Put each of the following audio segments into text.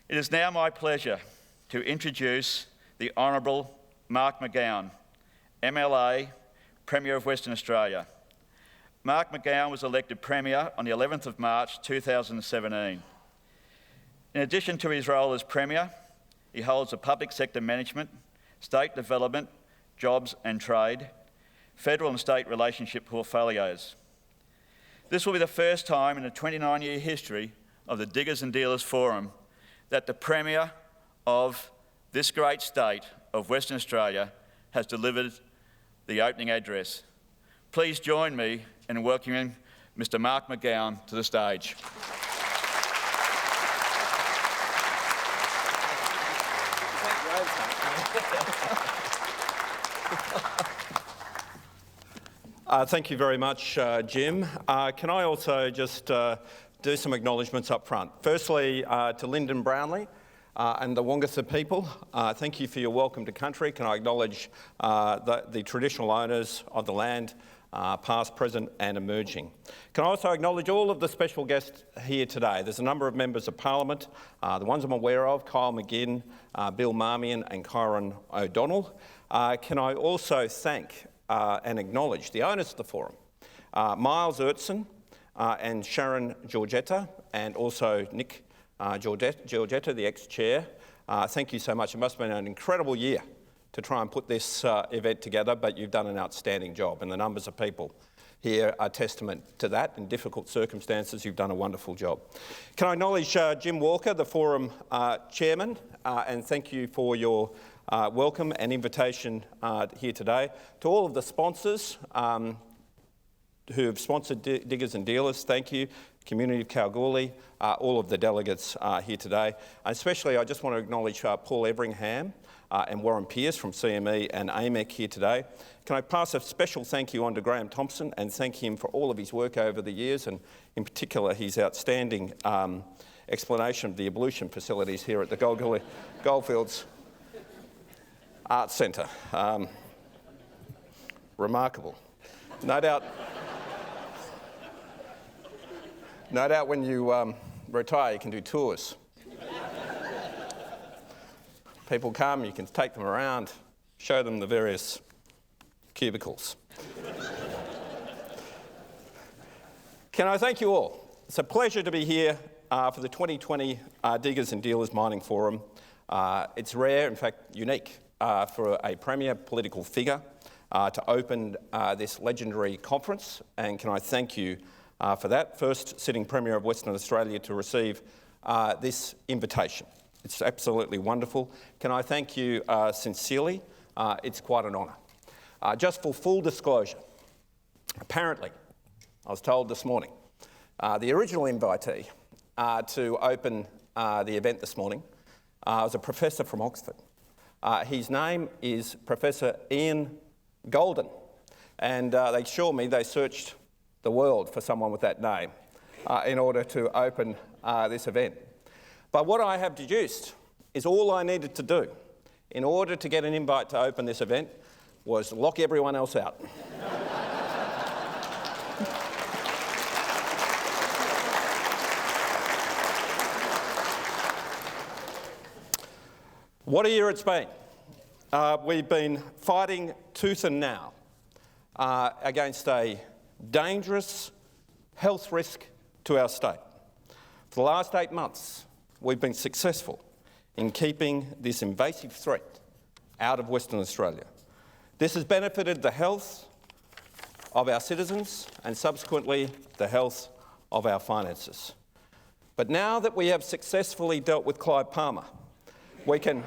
It is now my pleasure to introduce the Honourable Mark Mcgowan, MLA, Premier of Western Australia. Mark Mcgowan was elected Premier on the 11th of March 2017. In addition to his role as Premier, he holds a public sector management, state development, jobs and trade, federal and state relationship portfolios. This will be the first time in the 29-year history of the Diggers and Dealers Forum that the Premier of this great state of Western Australia has delivered the opening address. Please join me in welcoming Mr. Mark Mcgowan to the stage. Thank you very much, Jim. Can I also just do some acknowledgements up front? Firstly, to Lyndon Brownlee and the Wongutha people, thank you for your welcome to country. Can I acknowledge the traditional owners of the land, past, present and emerging. Can I also acknowledge all of the special guests here today? There's a number of members of Parliament, the ones I'm aware of, Kyle McGinn, Bill Marmion and Kyron O'Donnell. Can I also thank and acknowledge the owners of the forum, Miles Ertson and Sharon Georgetta, and also Nick Georgetta, the ex-chair. Thank you so much. It must have been an incredible year to try and put this event together, but you've done an outstanding job, and the numbers of people here are testament to that. In difficult circumstances, you've done a wonderful job. Can I acknowledge Jim Walker, the forum chairman, and thank you for your welcome and invitation here today. To all of the sponsors who have sponsored Diggers and Dealers, thank you. Community of Kalgoorlie, all of the delegates here today. Especially, I just want to acknowledge Paul Everingham and Warren Pearce from CME and AMEC here today. Can I pass a special thank you on to Graham Thompson and thank him for all of his work over the years, and in particular his outstanding explanation of the ablution facilities here at the Goldfields Arts Centre. Remarkable. No doubt when you retire you can do tours. People come, you can take them around, show them the various cubicles. Can I thank you all? It's a pleasure to be here for the 2020 Diggers and Dealers Mining Forum. It's rare, in fact unique, for a premier political figure to open this legendary conference, and can I thank you for that. First sitting Premier of Western Australia to receive this invitation. It's absolutely wonderful. Can I thank you sincerely? It's quite an honour. Just for full disclosure, apparently, I was told this morning, the original invitee to open the event this morning was a professor from Oxford. His name is Professor Ian Golden, and they assure me they searched the world for someone with that name in order to open this event. But what I have deduced is all I needed to do in order to get an invite to open this event was lock everyone else out. What a year it's been. We've been fighting tooth and nail against a dangerous health risk to our state. For the last 8 months, we've been successful in keeping this invasive threat out of Western Australia. This has benefited the health of our citizens and subsequently the health of our finances. But now that we have successfully dealt with Clive Palmer, we can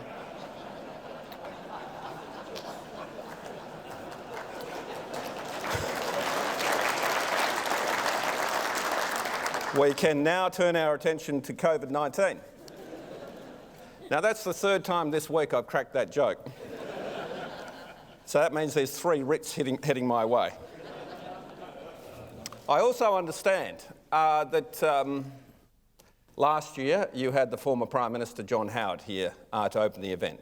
now turn our attention to COVID-19. Now that's the third time this week I've cracked that joke. So that means there's 3 writs heading my way. I also understand that last year you had the former Prime Minister John Howard here to open the event.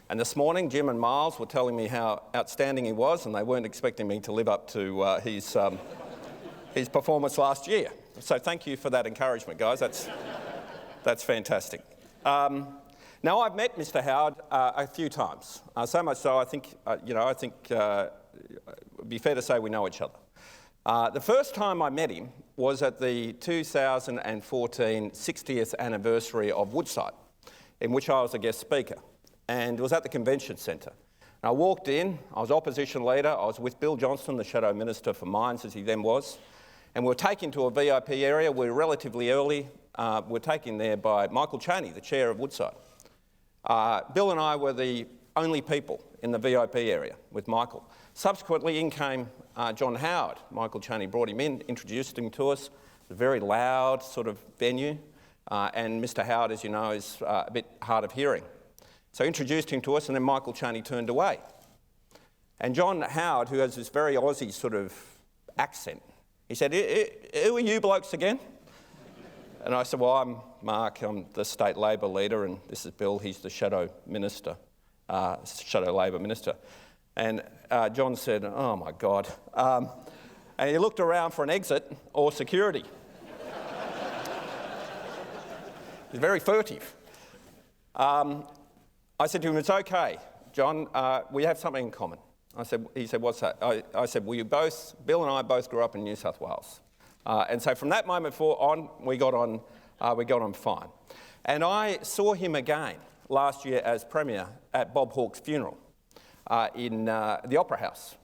And this morning Jim and Miles were telling me how outstanding he was, and they weren't expecting me to live up to his performance last year. So thank you for that encouragement, guys. That's fantastic. Now, I've met Mr. Howard a few times, so much so I think it would be fair to say we know each other. The first time I met him was at the 2014 60th anniversary of Woodside, in which I was a guest speaker, and it was at the convention centre. I walked in, I was opposition leader, I was with Bill Johnston, the Shadow Minister for Mines as he then was, and we were taken to a VIP area. We were relatively early. We were taken there by Michael Chaney, the chair of Woodside. Bill and I were the only people in the VIP area with Michael. Subsequently, in came John Howard. Michael Chaney brought him in, introduced him to us. It was a very loud sort of venue, and Mr. Howard, as you know, is a bit hard of hearing. So introduced him to us, and then Michael Chaney turned away. And John Howard, who has this very Aussie sort of accent, he said, "Who are you blokes again?" And I said, "Well, I'm Mark, I'm the state Labor leader, and this is Bill, he's the Shadow Minister, Shadow Labor Minister." And John said, "Oh my God." And he looked around for an exit or security. He's very furtive. I said to him, "It's okay, John, we have something in common." He said, "What's that?" I said, Bill and I both grew up in New South Wales. And so from that moment on, we got on fine. And I saw him again last year as Premier at Bob Hawke's funeral in the Opera House.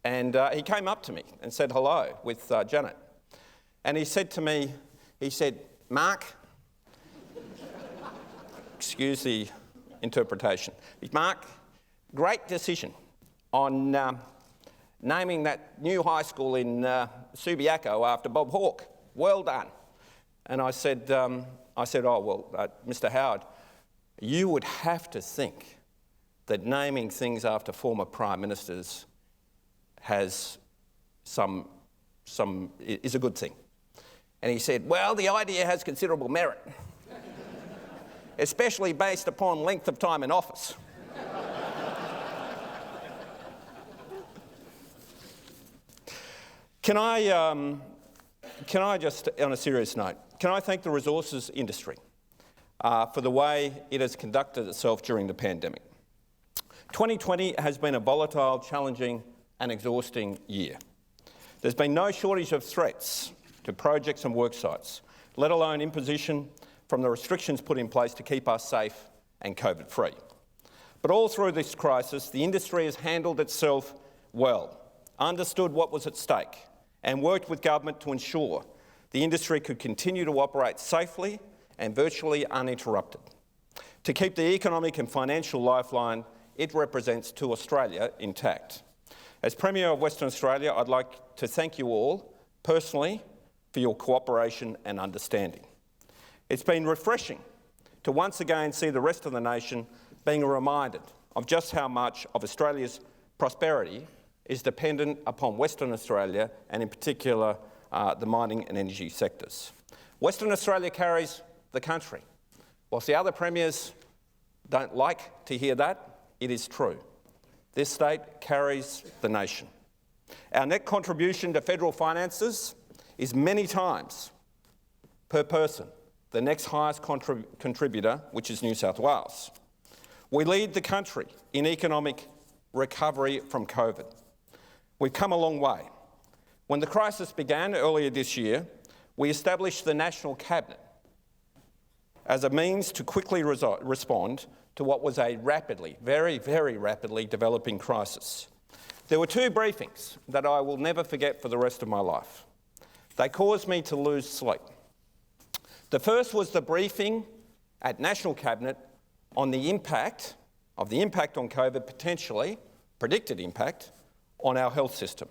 And he came up to me and said hello with Janet. And he said to me, "Mark," excuse the interpretation, "Mark, great decision on naming that new high school in Subiaco after Bob Hawke. Well done." And I said, "Oh, well, Mr. Howard, you would have to think that naming things after former Prime Ministers is a good thing." And he said, "Well, the idea has considerable merit, especially based upon length of time in office." Can I just, on a serious note, can I thank the resources industry for the way it has conducted itself during the pandemic? 2020 has been a volatile, challenging and exhausting year. There's been no shortage of threats to projects and work sites, let alone imposition from the restrictions put in place to keep us safe and COVID-free. But all through this crisis, the industry has handled itself well, understood what was at stake, and worked with government to ensure the industry could continue to operate safely and virtually uninterrupted, to keep the economic and financial lifeline it represents to Australia intact. As Premier of Western Australia, I'd like to thank you all personally for your cooperation and understanding. It's been refreshing to once again see the rest of the nation being reminded of just how much of Australia's prosperity is dependent upon Western Australia and in particular the mining and energy sectors. Western Australia carries the country. Whilst the other premiers don't like to hear that, it is true. This state carries the nation. Our net contribution to federal finances is many times per person the next highest contributor, which is New South Wales. We lead the country in economic recovery from COVID. We've come a long way. When the crisis began earlier this year, we established the National Cabinet as a means to quickly respond to what was a rapidly, very, very rapidly developing crisis. There were two briefings that I will never forget for the rest of my life. They caused me to lose sleep. The first was the briefing at National Cabinet on the impact on COVID, potentially, predicted impact, on our health system.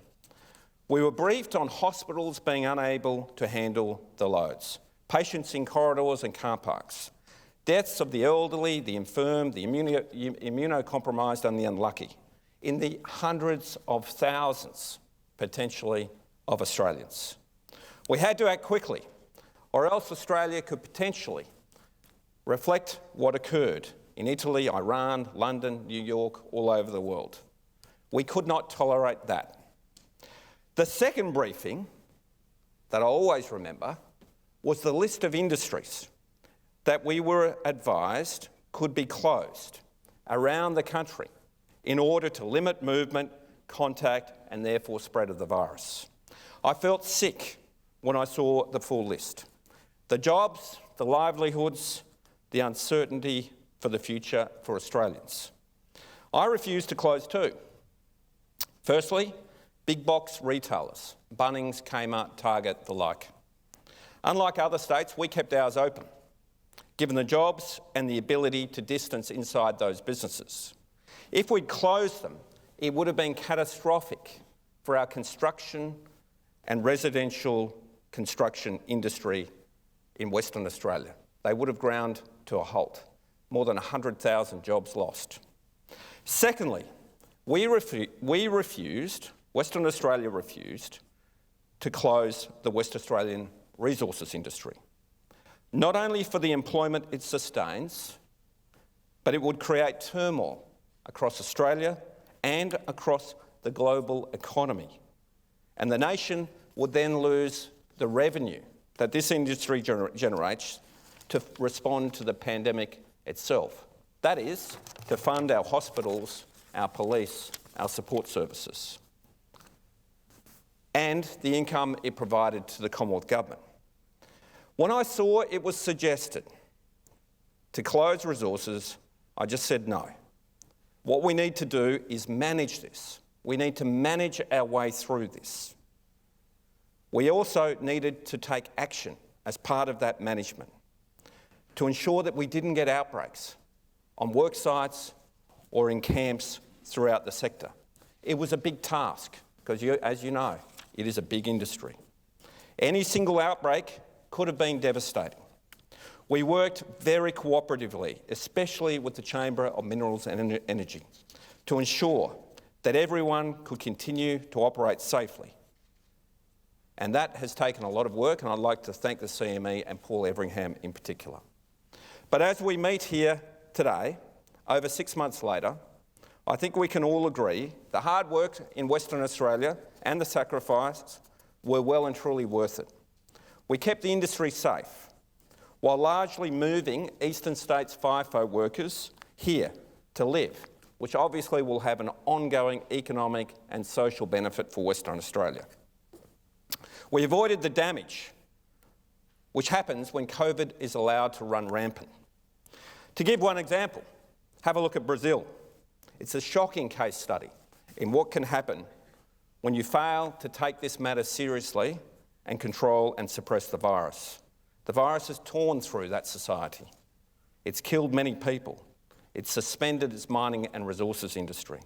We were briefed on hospitals being unable to handle the loads, patients in corridors and car parks, deaths of the elderly, the infirm, the immunocompromised and the unlucky, in the hundreds of thousands, potentially, of Australians. We had to act quickly, or else Australia could potentially reflect what occurred in Italy, Iran, London, New York, all over the world. We could not tolerate that. The second briefing that I always remember was the list of industries that we were advised could be closed around the country in order to limit movement, contact, and therefore spread of the virus. I felt sick when I saw the full list. The jobs, the livelihoods, the uncertainty for the future for Australians. I refused to close too. Firstly, big box retailers, Bunnings, Kmart, Target, the like. Unlike other states, we kept ours open, given the jobs and the ability to distance inside those businesses. If we'd closed them, it would have been catastrophic for our construction and residential construction industry in Western Australia. They would have ground to a halt. More than 100,000 jobs lost. Secondly, Western Australia refused to close the West Australian resources industry. Not only for the employment it sustains, but it would create turmoil across Australia and across the global economy. And the nation would then lose the revenue that this industry generates to respond to the pandemic itself. That is, to fund our hospitals, our police, our support services, and the income it provided to the Commonwealth Government. When I saw it was suggested to close resources, I just said no. What we need to do is manage this. We need to manage our way through this. We also needed to take action as part of that management to ensure that we didn't get outbreaks on work sites or in camps throughout the sector. It was a big task because, as you know, it is a big industry. Any single outbreak could have been devastating. We worked very cooperatively, especially with the Chamber of Minerals and Energy, to ensure that everyone could continue to operate safely. And that has taken a lot of work, and I'd like to thank the CME and Paul Everingham in particular. But as we meet here today, over 6 months later, I think we can all agree the hard work in Western Australia and the sacrifice were well and truly worth it. We kept the industry safe, while largely moving eastern states' Fifo workers here to live, which obviously will have an ongoing economic and social benefit for Western Australia. We avoided the damage which happens when COVID is allowed to run rampant. To give one example, have a look at Brazil. It's a shocking case study in what can happen when you fail to take this matter seriously and control and suppress the virus. The virus has torn through that society. It's killed many people. It's suspended its mining and resources industry.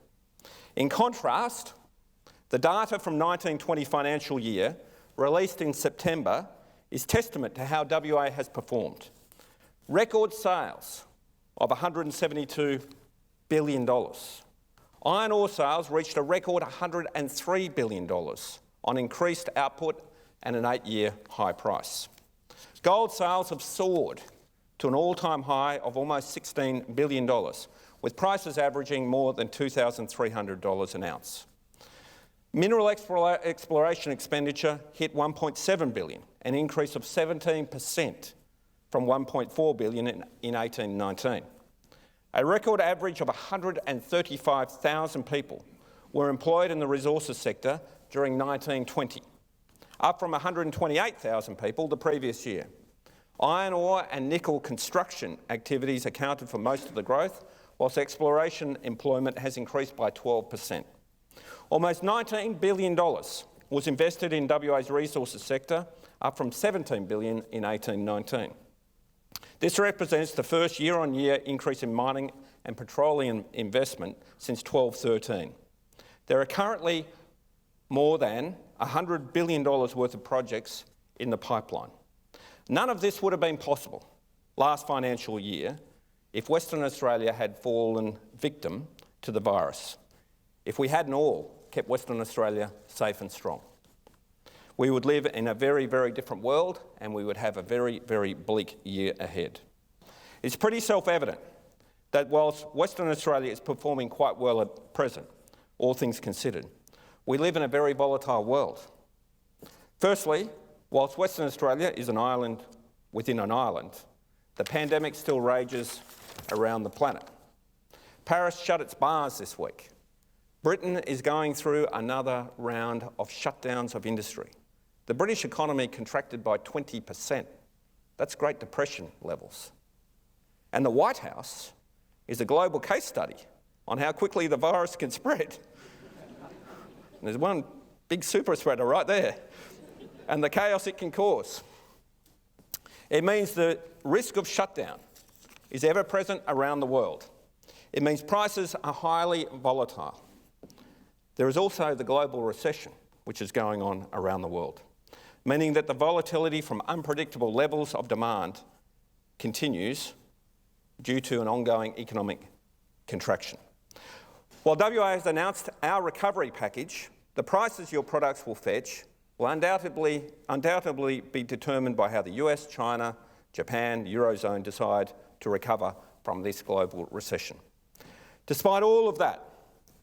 In contrast, the data from 1920 financial year, released in September, is testament to how WA has performed. Record sales of $172 billion. Iron ore sales reached a record $103 billion on increased output and an 8-year high price. Gold sales have soared to an all-time high of almost $16 billion, with prices averaging more than $2,300 an ounce. Mineral exploration expenditure hit $1.7 billion, an increase of 17% from $1.4 billion in 1819. A record average of 135,000 people were employed in the resources sector during 1920, up from 128,000 people the previous year. Iron ore and nickel construction activities accounted for most of the growth, whilst exploration employment has increased by 12%. Almost $19 billion was invested in WA's resources sector, up from $17 billion in 1819. This represents the first year-on-year increase in mining and petroleum investment since 1213. There are currently more than $100 billion worth of projects in the pipeline. None of this would have been possible last financial year if Western Australia had fallen victim to the virus, if we hadn't all kept Western Australia safe and strong. We would live in a very, very different world, and we would have a very, very bleak year ahead. It's pretty self-evident that whilst Western Australia is performing quite well at present, all things considered, we live in a very volatile world. Firstly, whilst Western Australia is an island within an island, The pandemic still rages around the planet. Paris shut its bars this week. Britain is going through another round of shutdowns of industry. The British economy contracted by 20%. That's Great Depression levels. And the White House is a global case study on how quickly the virus can spread. There's one big super spreader right there, and the chaos it can cause. It means the risk of shutdown is ever present around the world. It means prices are highly volatile. There is also the global recession, which is going on around the world, meaning that the volatility from unpredictable levels of demand continues due to an ongoing economic contraction. While WA has announced our recovery package, the prices your products will fetch will undoubtedly be determined by how the US, China, Japan, the Eurozone decide to recover from this global recession. Despite all of that,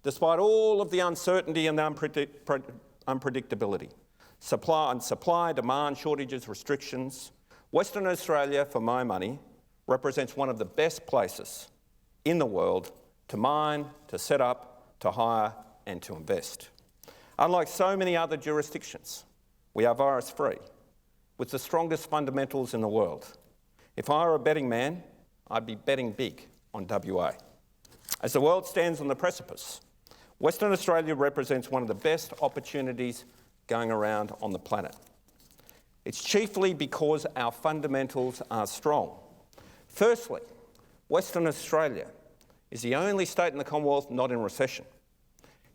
despite all of the uncertainty and the unpredictability, supply, demand shortages, restrictions, Western Australia, for my money, represents one of the best places in the world to mine, to set up, to hire and to invest. Unlike so many other jurisdictions, we are virus-free, with the strongest fundamentals in the world. If I were a betting man, I'd be betting big on WA. As the world stands on the precipice, Western Australia represents one of the best opportunities going around on the planet. It's chiefly because our fundamentals are strong. Firstly, Western Australia is the only state in the Commonwealth not in recession.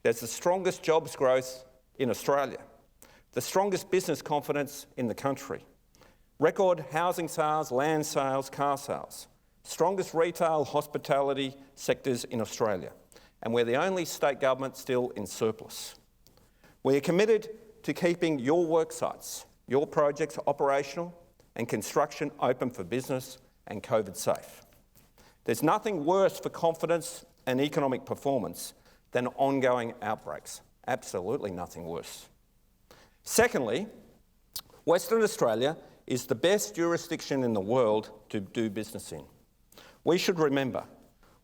There's the strongest jobs growth in Australia, the strongest business confidence in the country, record housing sales, land sales, car sales, strongest retail, hospitality sectors in Australia, and we're the only state government still in surplus. We are committed to keeping your work sites, your projects operational and construction open for business and COVID safe. There's nothing worse for confidence and economic performance than ongoing outbreaks. Absolutely nothing worse. Secondly, Western Australia is the best jurisdiction in the world to do business in. We should remember,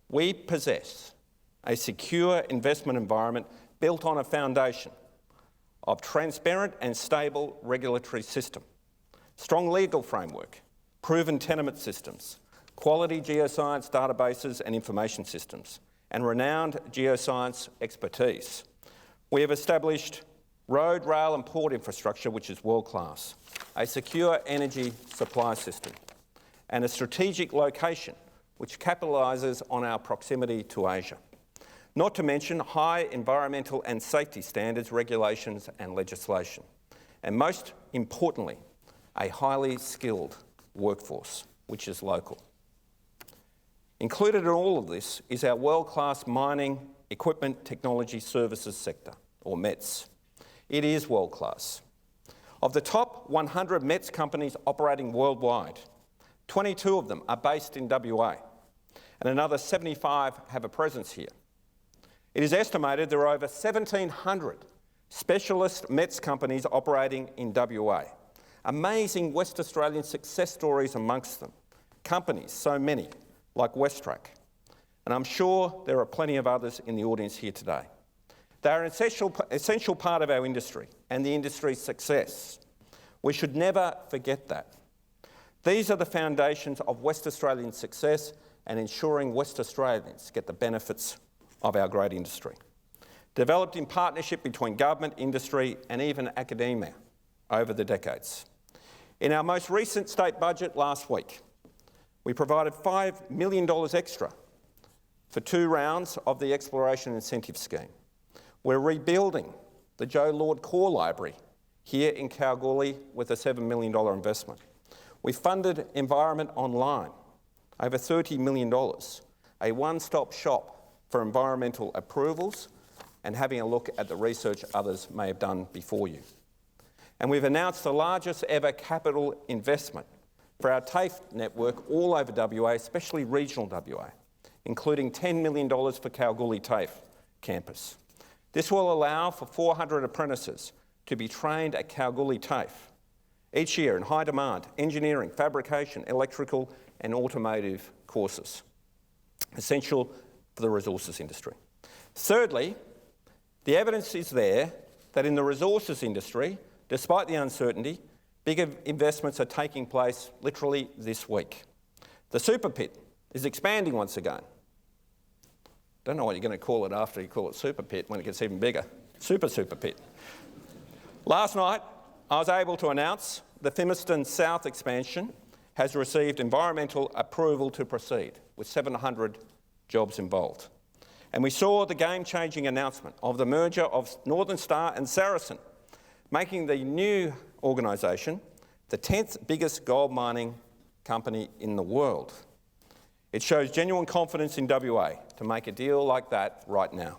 we possess a secure investment environment built on a foundation of transparent and stable regulatory system, strong legal framework, proven tenement systems, quality geoscience databases and information systems, and renowned geoscience expertise. We have established road, rail and port infrastructure which is world-class, a secure energy supply system, and a strategic location which capitalises on our proximity to Asia. Not to mention high environmental and safety standards, regulations and legislation. And most importantly, a highly skilled workforce, which is local. Included in all of this is our world-class mining equipment technology services sector, or METS. It is world-class. Of the top 100 METS companies operating worldwide, 22 of them are based in WA, and another 75 have a presence here. It is estimated there are over 1,700 specialist METS companies operating in WA. Amazing West Australian success stories amongst them. Companies, so many, like WestTrack. And I'm sure there are plenty of others in the audience here today. They are an essential part of our industry and the industry's success. We should never forget that. These are the foundations of West Australian success and ensuring West Australians get the benefits of our great industry. Developed in partnership between government, industry and even academia over the decades. In our most recent state budget last week, we provided $5 million extra for 2 rounds of the Exploration Incentive Scheme. We're rebuilding the Joe Lord Core Library here in Kalgoorlie with a $7 million investment. We funded Environment Online, over $30 million, a one-stop shop for environmental approvals and having a look at the research others may have done before you. And we've announced the largest ever capital investment for our TAFE network all over WA, especially regional WA, including $10 million for Kalgoorlie TAFE campus. This will allow for 400 apprentices to be trained at Kalgoorlie TAFE each year in high demand, engineering, fabrication, electrical and automotive courses, essential for the resources industry. Thirdly, the evidence is there that in the resources industry, despite the uncertainty, bigger investments are taking place literally this week. The super pit is expanding once again. Don't know what you're going to call it after you call it super pit when it gets even bigger. Super pit. Last night, I was able to announce the Fimiston South expansion has received environmental approval to proceed, with 700 jobs involved. And we saw the game-changing announcement of the merger of Northern Star and Saracen, making the new organisation the 10th biggest gold mining company in the world. It shows genuine confidence in WA to make a deal like that right now.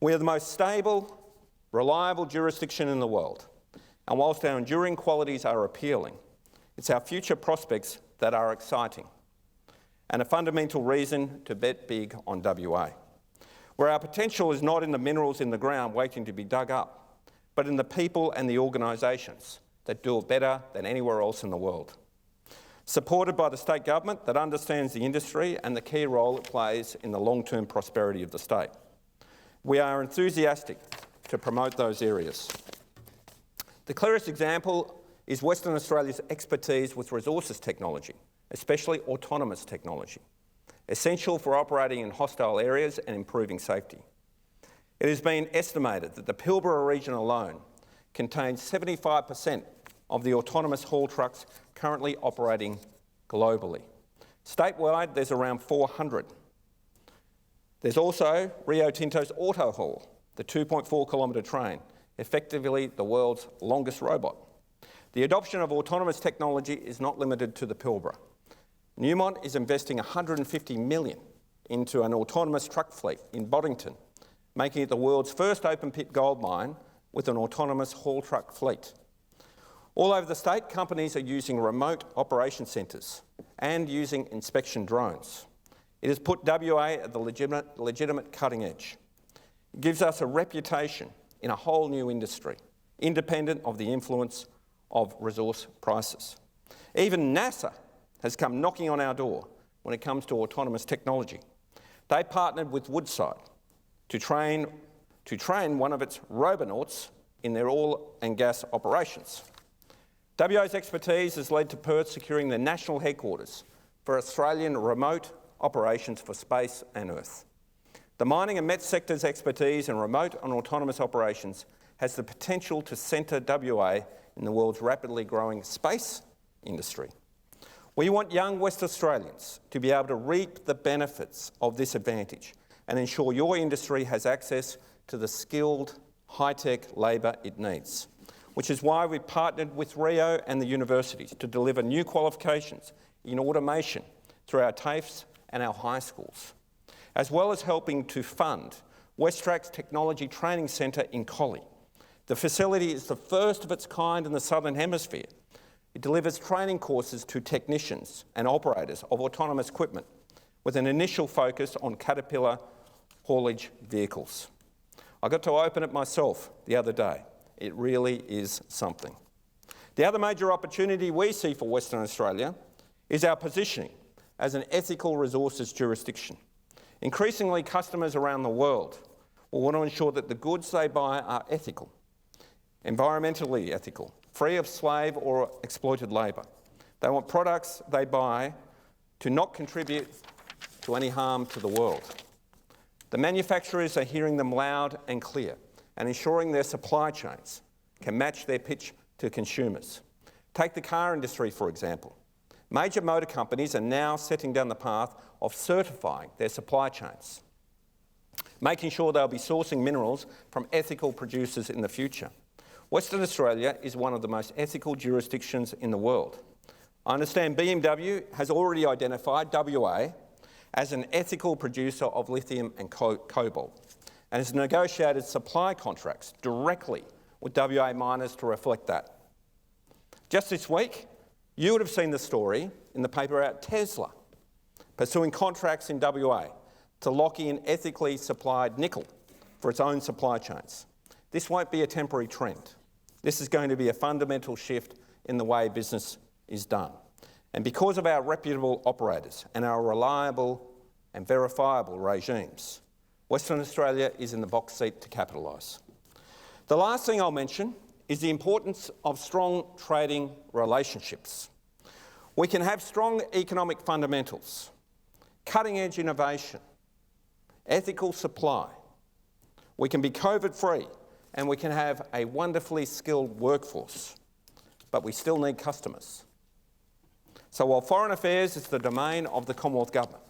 We are the most stable, reliable jurisdiction in the world, and whilst our enduring qualities are appealing, it's our future prospects that are exciting, and a fundamental reason to bet big on WA, where our potential is not in the minerals in the ground waiting to be dug up, but in the people and the organisations that do it better than anywhere else in the world. Supported by the state government that understands the industry and the key role it plays in the long-term prosperity of the state. We are enthusiastic to promote those areas. The clearest example is Western Australia's expertise with resources technology, especially autonomous technology, essential for operating in hostile areas and improving safety. It has been estimated that the Pilbara region alone contains 75% of the autonomous haul trucks currently operating globally. Statewide, there's around 400. There's also Rio Tinto's AutoHaul, the 2.4-kilometre train, effectively the world's longest robot. The adoption of autonomous technology is not limited to the Pilbara. Newmont is investing $150 million into an autonomous truck fleet in Boddington, making it the world's first open-pit gold mine with an autonomous haul truck fleet. All over the state, companies are using remote operation centres and using inspection drones. It has put WA at the legitimate cutting edge. It gives us a reputation in a whole new industry, independent of the influence of resource prices. Even NASA has come knocking on our door when it comes to autonomous technology. They partnered with Woodside to train one of its robonauts in their oil and gas operations. WA's expertise has led to Perth securing the national headquarters for Australian remote operations for space and Earth. The mining and met sector's expertise in remote and autonomous operations has the potential to centre WA in the world's rapidly growing space industry. We want young West Australians to be able to reap the benefits of this advantage and ensure your industry has access to the skilled, high-tech labour it needs, which is why we partnered with Rio and the universities to deliver new qualifications in automation through our TAFEs and our high schools, as well as helping to fund Westrack's Technology Training Centre in Collie. The facility is the first of its kind in the Southern Hemisphere. It delivers training courses to technicians and operators of autonomous equipment with an initial focus on Caterpillar haulage vehicles. I got to open it myself the other day. It really is something. The other major opportunity we see for Western Australia is our positioning as an ethical resources jurisdiction. Increasingly, customers around the world will want to ensure that the goods they buy are ethical, environmentally ethical, free of slave or exploited labour. They want products they buy to not contribute to any harm to the world. The manufacturers are hearing them loud and clear and ensuring their supply chains can match their pitch to consumers. Take the car industry, for example. Major motor companies are now setting down the path of certifying their supply chains, making sure they'll be sourcing minerals from ethical producers in the future. Western Australia is one of the most ethical jurisdictions in the world. I understand BMW has already identified WA as an ethical producer of lithium and cobalt and has negotiated supply contracts directly with WA miners to reflect that. Just this week, you would have seen the story in the paper about Tesla pursuing contracts in WA to lock in ethically supplied nickel for its own supply chains. This won't be a temporary trend. This is going to be a fundamental shift in the way business is done. And because of our reputable operators and our reliable and verifiable regimes, Western Australia is in the box seat to capitalise. The last thing I'll mention is the importance of strong trading relationships. We can have strong economic fundamentals, cutting-edge innovation, ethical supply. We can be COVID-free, and we can have a wonderfully skilled workforce, but we still need customers. So while foreign affairs is the domain of the Commonwealth Government,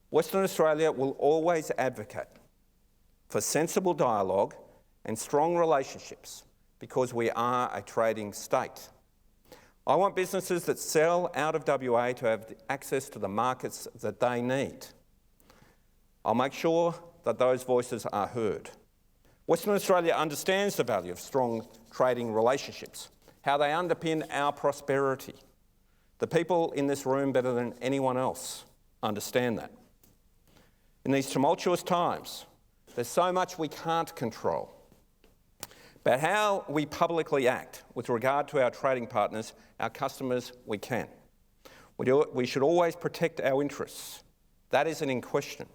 Western Australia will always advocate for sensible dialogue and strong relationships because we are a trading state. I want businesses that sell out of WA to have access to the markets that they need. I'll make sure that those voices are heard. Western Australia understands the value of strong trading relationships, how they underpin our prosperity. The people in this room, better than anyone else, understand that. In these tumultuous times, there's so much we can't control. But how we publicly act with regard to our trading partners, our customers, we can. We should always protect our interests. That isn't in question.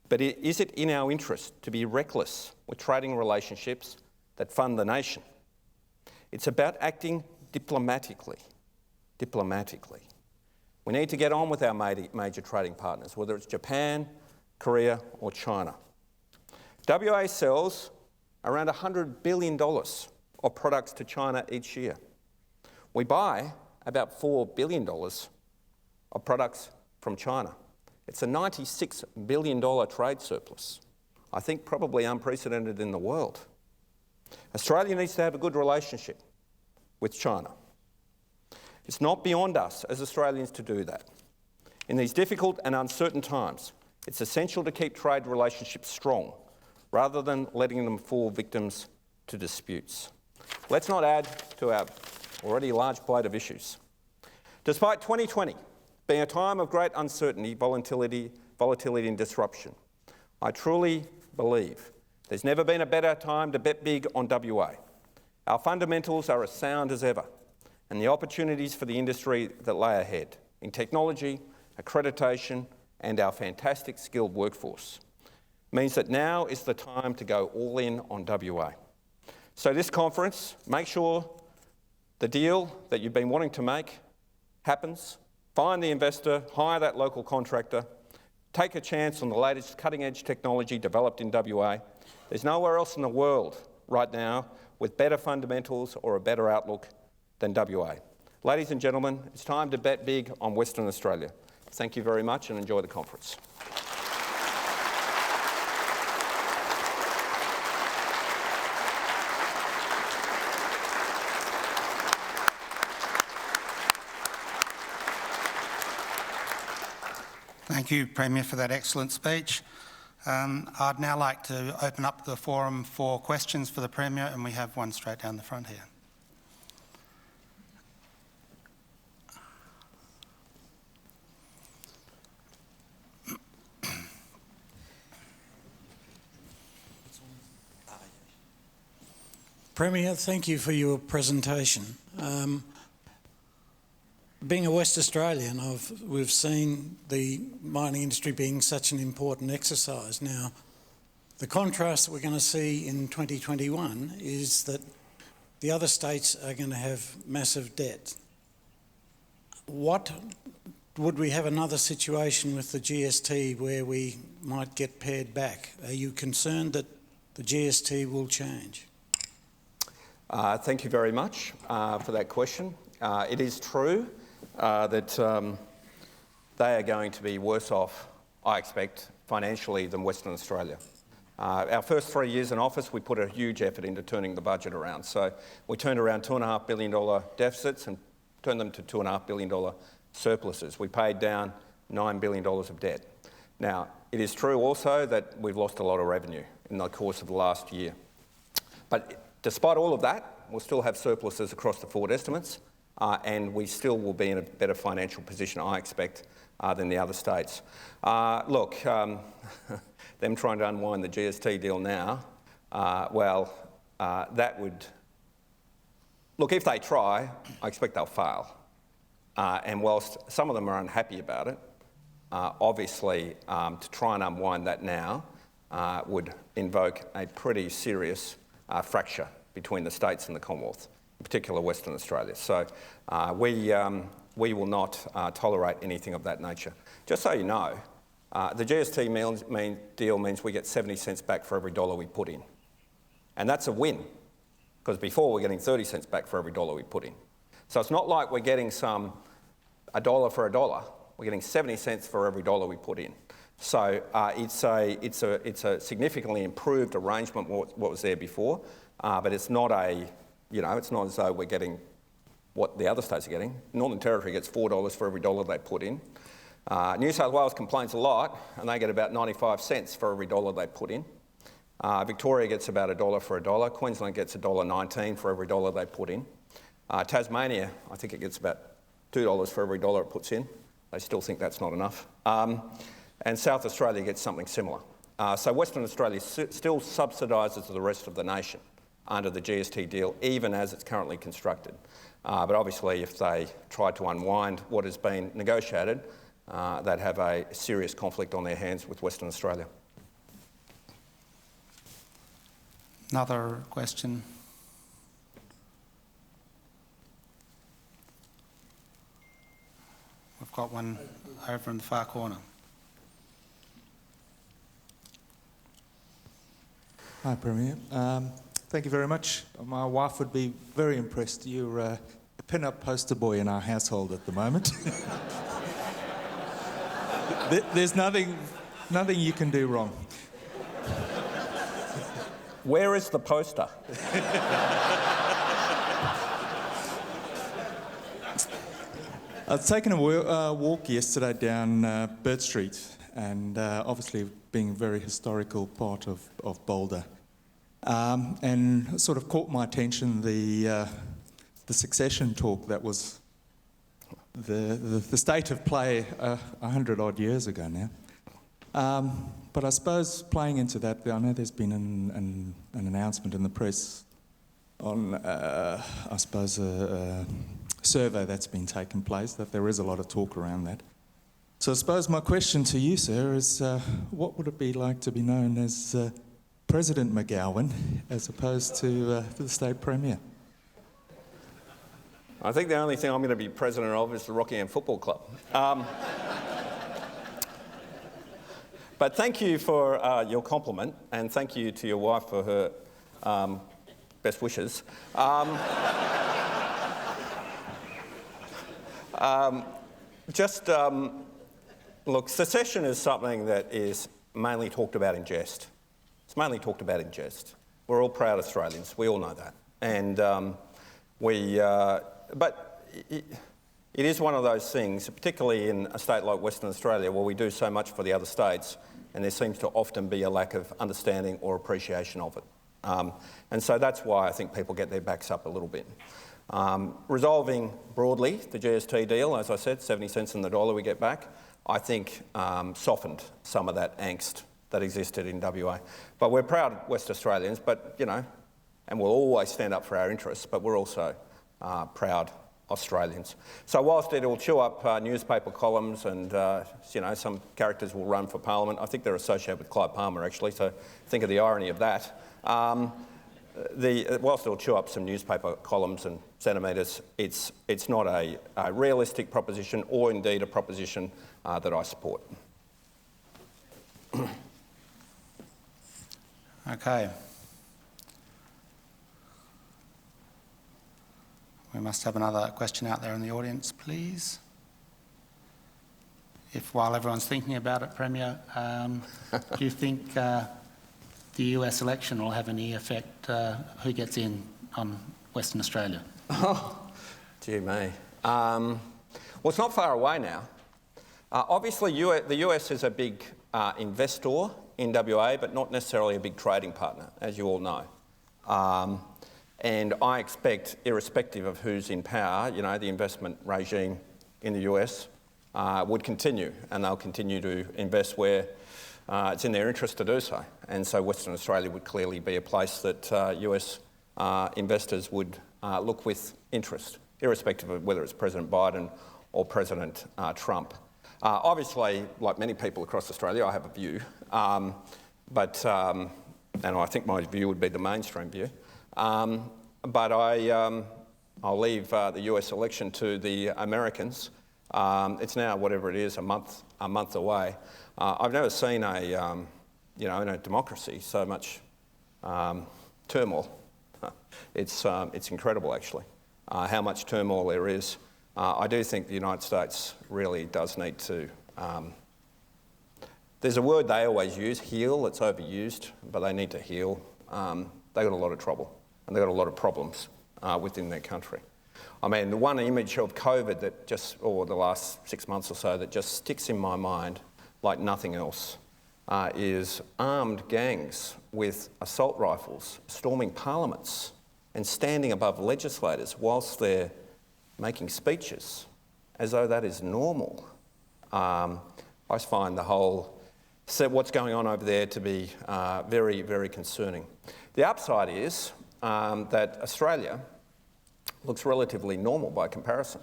But is it in our interest to be reckless with trading relationships that fund the nation? It's about acting diplomatically. We need to get on with our major trading partners, whether it's Japan, Korea or China. WA sells around $100 billion of products to China each year. We buy about $4 billion of products from China. It's a $96 billion trade surplus. I think probably unprecedented in the world. Australia needs to have a good relationship with China. It's not beyond us as Australians to do that. In these difficult and uncertain times, it's essential to keep trade relationships strong rather than letting them fall victims to disputes. Let's not add to our already large plate of issues. Despite 2020 being a time of great uncertainty, volatility and disruption, I truly believe there's never been a better time to bet big on WA. Our fundamentals are as sound as ever, and the opportunities for the industry that lay ahead in technology, accreditation, and our fantastic skilled workforce means that now is the time to go all in on WA. So this conference, make sure the deal that you've been wanting to make happens. Find the investor, hire that local contractor, take a chance on the latest cutting-edge technology developed in WA. There's nowhere else in the world right now with better fundamentals or a better outlook than WA. Ladies and gentlemen, it's time to bet big on Western Australia. Thank you very much and enjoy the conference. Thank you, Premier, for that excellent speech. I'd now like to open up the forum for questions for the Premier, and we have one straight down the front here. Premier, thank you for your presentation. Being a West Australian, we've seen the mining industry being such an important exercise. Now, the contrast that we're going to see in 2021 is that the other states are going to have massive debt. Would we have another situation with the GST where we might get pared back? Are you concerned that the GST will change? Thank you very much for that question. It is true that they are going to be worse off, I expect, financially than Western Australia. Our first 3 years in office, we put a huge effort into turning the budget around. So we turned around $2.5 billion deficits and turned them to $2.5 billion surpluses. We paid down $9 billion of debt. Now, it is true also that we've lost a lot of revenue in the course of the last year. But despite all of that, we'll still have surpluses across the forward estimates, and we still will be in a better financial position, I expect, than the other states. Look, them trying to unwind the GST deal now, that would... Look, if they try, I expect they'll fail. And whilst some of them are unhappy about it, obviously to try and unwind that now would invoke a pretty serious fracture between the states and the Commonwealth, in particular Western Australia. So we will not tolerate anything of that nature. Just so you know, the GST deal means we get 70 cents back for every dollar we put in. And that's a win, because before we're getting 30 cents back for every dollar we put in. So it's not like we're getting a dollar for a dollar. We're getting 70 cents for every dollar we put in. So it's a significantly improved arrangement what was there before, but it's not it's not as though we're getting what the other states are getting. Northern Territory gets $4 for every dollar they put in. New South Wales complains a lot, and they get about 95 cents for every dollar they put in. Victoria gets about $1 for a dollar. Queensland gets $1.19 for every dollar they put in. Tasmania, I think it gets about $2 for every dollar it puts in. They still think that's not enough. And South Australia gets something similar. So Western Australia still subsidises the rest of the nation under the GST deal, even as it's currently constructed. But obviously, if they try to unwind what has been negotiated, they'd have a serious conflict on their hands with Western Australia. Another question. We've got one over in the far corner. Hi, Premier. Thank you very much. My wife would be very impressed. You're a pin-up poster boy in our household at the moment. There's nothing you can do wrong. Where is the poster? I was taking a walk yesterday down Burt Street, and obviously being a very historical part of Boulder. And sort of caught my attention the succession talk that was the state of play 100 odd years ago now. But I suppose playing into that, I know there's been an announcement in the press on, I suppose, a survey that's been taking place, that there is a lot of talk around that. So I suppose my question to you, sir, is what would it be like to be known as President Mcgowan as opposed to the State Premier? I think the only thing I'm going to be president of is the Rockingham Football Club. But thank you for your compliment, and thank you to your wife for her best wishes. Look, secession is something that is mainly talked about in jest. It's mainly talked about in jest. We're all proud Australians. We all know that. And but it is one of those things, particularly in a state like Western Australia, where we do so much for the other states, and there seems to often be a lack of understanding or appreciation of it. And so that's why I think people get their backs up a little bit. Resolving broadly the GST deal, as I said, 70 cents in the dollar we get back, I think softened some of that angst that existed in WA. But we're proud West Australians, but, and we'll always stand up for our interests, but we're also proud Australians. So whilst it'll chew up newspaper columns and, some characters will run for Parliament, I think they're associated with Clive Palmer, actually, so think of the irony of that. Whilst it'll chew up some newspaper columns and centimetres, it's not a realistic proposition or indeed a proposition that I support. Okay. We must have another question out there in the audience, please. If while everyone's thinking about it, Premier, do you think the US election will have any effect who gets in on Western Australia? Oh, gee me. Well, it's not far away now. Obviously, the US is a big investor in WA, but not necessarily a big trading partner, as you all know. And I expect, irrespective of who's in power, the investment regime in the US would continue, and they'll continue to invest where it's in their interest to do so. And so Western Australia would clearly be a place that US investors would look with interest, irrespective of whether it's President Biden or President Trump. Obviously, like many people across Australia, I have a view, and I think my view would be the mainstream view. But I'll leave the US election to the Americans. It's now, whatever it is, a month away. I've never seen in a democracy so much turmoil. It's incredible, actually, how much turmoil there is. I do think the United States really does need to... there's a word they always use, heal. It's overused, but they need to heal. They've got a lot of trouble, and they've got a lot of problems within their country. I mean, the one image of COVID that or the last 6 months or so, that just sticks in my mind like nothing else is armed gangs with assault rifles storming parliaments and standing above legislators whilst they're making speeches, as though that is normal. I find the whole what's going on over there to be very, very concerning. The upside is that Australia looks relatively normal by comparison.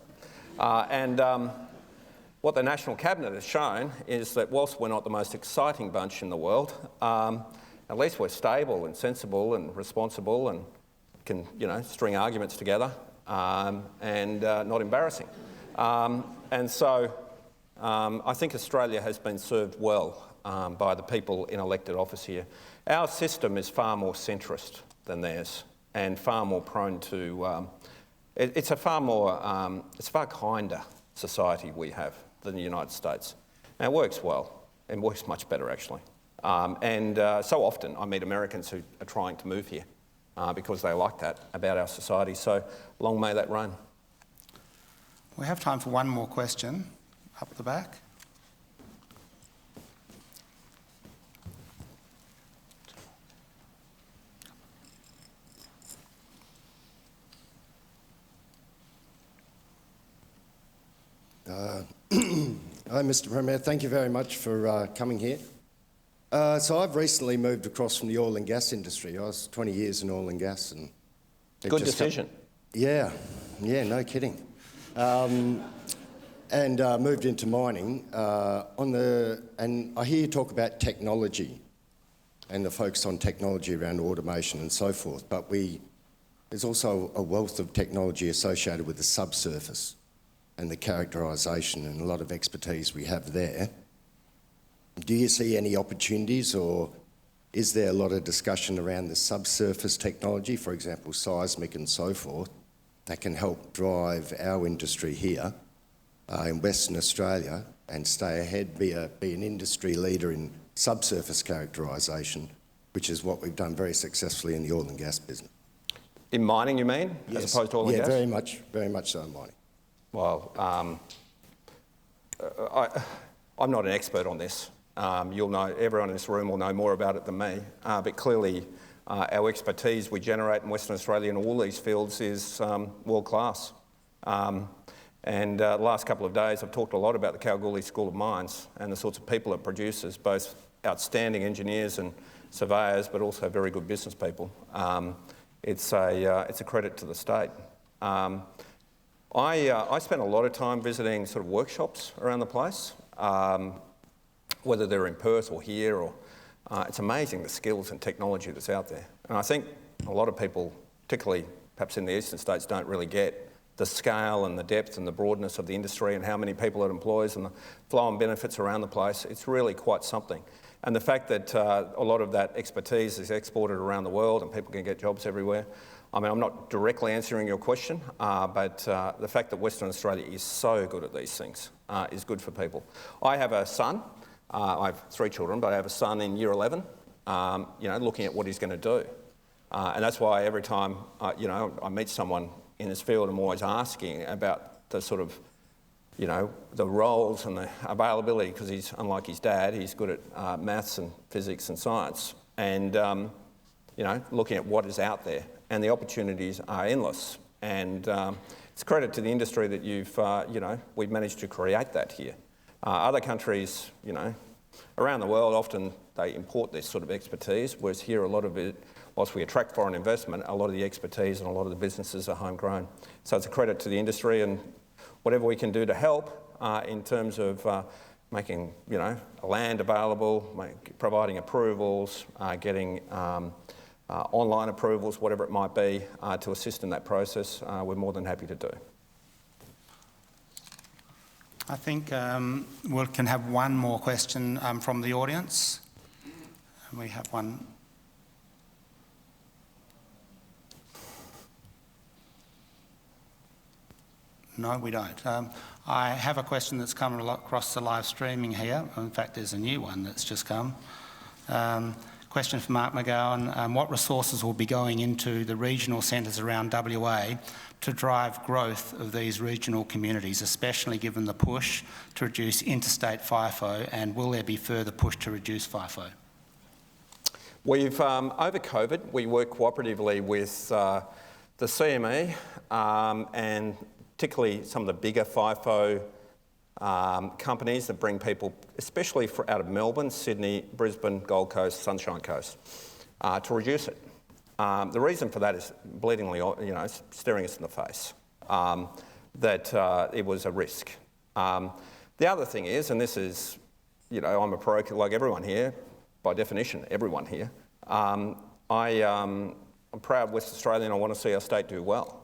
What the National Cabinet has shown is that whilst we're not the most exciting bunch in the world, at least we're stable and sensible and responsible and can, string arguments together and not embarrassing. So I think Australia has been served well by the people in elected office here. Our system is far more centrist than theirs and far more prone to... it's a far kinder society we have than the United States. And it works well. It works much better, actually. So often I meet Americans who are trying to move here because they like that about our society. So long may that run. We have time for one more question up the back. Hi, Mr. Premier. Thank you very much for coming here. So I've recently moved across from the oil and gas industry. I was 20 years in oil and gas. And good decision. Yeah, no kidding. And moved into mining. And I hear you talk about technology and the focus on technology around automation and so forth, but there's also a wealth of technology associated with the subsurface and the characterisation and a lot of expertise we have there. Do you see any opportunities, or is there a lot of discussion around the subsurface technology, for example, seismic and so forth, that can help drive our industry here in Western Australia and stay ahead, be an industry leader in subsurface characterisation, which is what we've done very successfully in the oil and gas business? In mining, you mean, yes. As opposed to oil and gas? Yeah, very much so in mining. Well, I'm not an expert on this. You'll know, everyone in this room will know more about it than me, but clearly our expertise we generate in Western Australia in all these fields is world class. The last couple of days I've talked a lot about the Kalgoorlie School of Mines and the sorts of people it produces, both outstanding engineers and surveyors, but also very good business people. It's a credit to the state. I spent a lot of time visiting sort of workshops around the place, whether they're in Perth or here, or it's amazing the skills and technology that's out there. And I think a lot of people, particularly perhaps in the eastern states, don't really get the scale and the depth and the broadness of the industry and how many people it employs and the flow and benefits around the place. It's really quite something. And the fact that a lot of that expertise is exported around the world and people can get jobs everywhere. I mean, I'm not directly answering your question, but the fact that Western Australia is so good at these things is good for people. I have a son. I have 3 children, but I have a son in year 11, looking at what he's going to do. And that's why every time, I meet someone in this field, I'm always asking about the sort of, the roles and the availability, because he's, unlike his dad, he's good at maths and physics and science. And, looking at what is out there. And the opportunities are endless. And it's a credit to the industry that we've managed to create that here. Other countries, around the world, often they import this sort of expertise, whereas here a lot of it, whilst we attract foreign investment, a lot of the expertise and a lot of the businesses are homegrown. So it's a credit to the industry, and whatever we can do to help in terms of making, land available, providing approvals, getting online approvals, whatever it might be, to assist in that process, we're more than happy to do. I think we can have one more question from the audience. We have one. No, we don't. I have a question that's come across the live streaming here. In fact, there's a new one that's just come. Question for Mark Mcgowan. What resources will be going into the regional centres around WA to drive growth of these regional communities, especially given the push to reduce interstate FIFO, and will there be further push to reduce FIFO? We've, over COVID, we work cooperatively with the CME and particularly some of the bigger FIFO companies that bring people, especially out of Melbourne, Sydney, Brisbane, Gold Coast, Sunshine Coast, to reduce it. The reason for that is bleedingly, staring us in the face, that it was a risk. The other thing is, and this is, I'm a parochial like everyone here, by definition, everyone here. I'm proud West Australian. I want to see our state do well.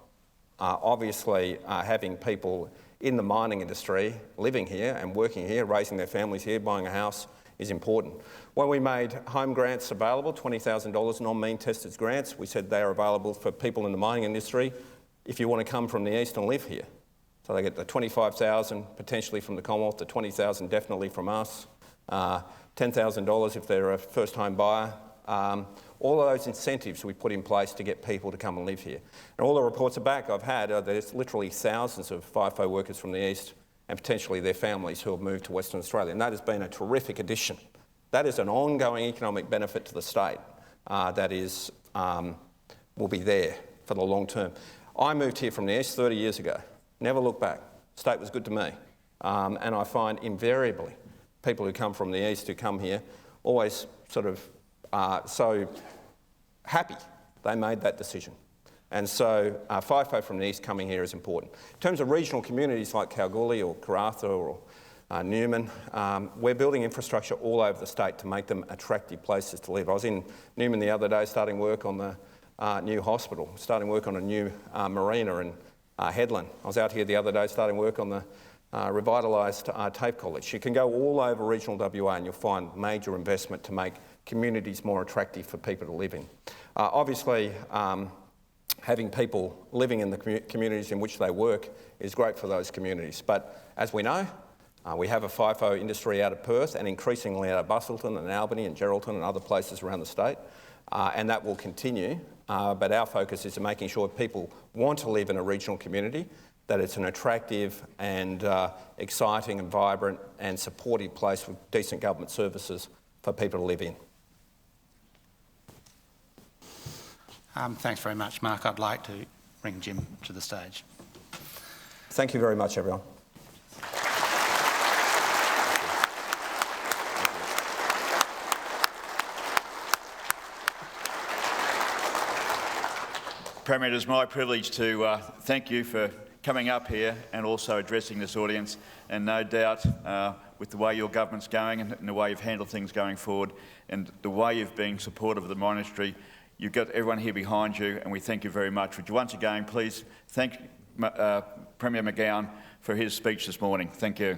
Obviously, having people in the mining industry living here and working here, raising their families here, buying a house is important. When we made home grants available, $20,000 non-mean tested grants, we said they are available for people in the mining industry if you want to come from the east and live here. So they get the $25,000 potentially from the Commonwealth, the $20,000 definitely from us, $10,000 if they're a first home buyer. All of those incentives we put in place to get people to come and live here. And all the reports back I've had are there's literally thousands of FIFO workers from the east and potentially their families who have moved to Western Australia. And that has been a terrific addition. That is an ongoing economic benefit to the state that is, will be there for the long term. I moved here from the east 30 years ago. Never looked back. The state was good to me. And I find invariably people who come from the east who come here always sort of so happy they made that decision. And so FIFO from the east coming here is important. In terms of regional communities like Kalgoorlie or Karratha or Newman, we're building infrastructure all over the state to make them attractive places to live. I was in Newman the other day starting work on the new hospital, starting work on a new marina in Headland. I was out here the other day starting work on the revitalised TAFE College. You can go all over regional WA and you'll find major investment to make communities more attractive for people to live in. Obviously, having people living in the communities in which they work is great for those communities. But as we know, we have a FIFO industry out of Perth and increasingly out of Busselton and Albany and Geraldton and other places around the state, and that will continue. But our focus is making sure people want to live in a regional community, that it's an attractive and exciting and vibrant and supportive place with decent government services for people to live in. Thanks very much, Mark. I'd like to bring Jim to the stage. Thank you very much, everyone. Premier, it is my privilege to thank you for coming up here and also addressing this audience, and no doubt with the way your government's going and the way you've handled things going forward and the way you've been supportive of the mining industry, you've got everyone here behind you, and we thank you very much. Would you once again please thank Premier Mcgowan for his speech this morning. Thank you.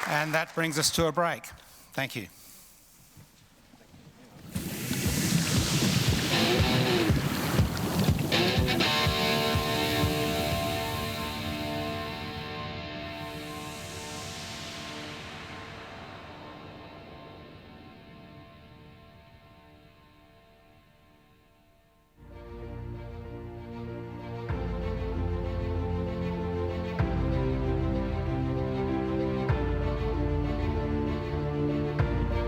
And that brings us to a break. Thank you.